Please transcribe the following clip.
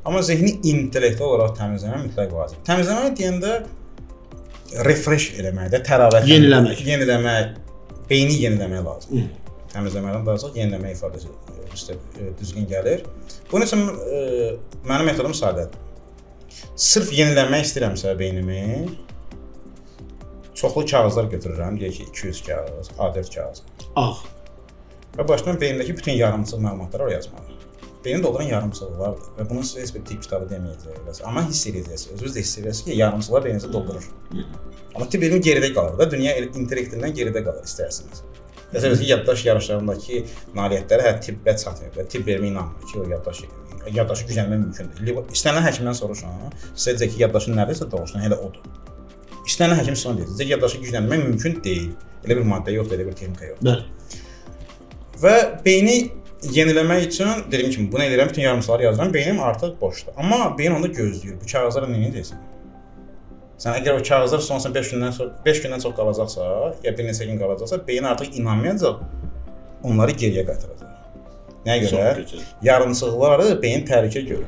Amma zehni intellektual olaraq təmizləmək mütləq vacibdir. Təmizləmək deyəndə refresh eləmək də, təravət yeniləmək, beyni yeniləmək lazımdır. Təmizləməkdən daha çox yeniləmək ifadəsi düzgün gəlir. Bunun üçün mənim metodum sadədir. Sırf yeniləmək istəyirəmsə beynimi, çoxlu kağızlar götürürəm, deyək ki 200 kağız, A4 kağız. Və başdan beynimdəki bütün yarımçıq məlumatları oraya yazmalıyım. Beyni dolduran yarımçıqlardır və bunun sizə heç bir tibb kitabı deməyəcək. Amma hiss edəcəksiniz, özünüz də hiss edəcəksiniz ki, yarımçıqlar beyninizi doldurur. Amma tibb elmi geridə qalır da, dünya intellektindən geridə qalır istərsiniz. Məsələn ki, yaddaş yarışlarındakı nailiyyətləri tibbə çatmır və tibb elmi inanmır ki, o yaddaşı gücləndirmək mümkündür. İstənilən həkimdən soruşun, sizə deyəcək ki, yaddaşın nədirsə doğuşdan elə odur. İstənilən həkim sizə deyəcək ki, yaddaşı gücləndirmək mümkün deyil. Elə bir maddə yoxdur, elə bir texnika yoxdur. Və beyni yeniləmək üçün dediyim kimi bunu edirəm, bütün yarımçıqları yazıram, beynim artıq boşdur. Amma beyin onda gözləyir. Bu kağızlara nə edəcəksən? Sən əgər o kağızlar sonrasında 5 gündən çox qalacaqsa, ya bir neçə gün qalacaqsa, beyin artıq inanmayacaq, onları geriyə qaytaracaq. Nəyə görə? Yarımçıqları beyin təhlükə görür.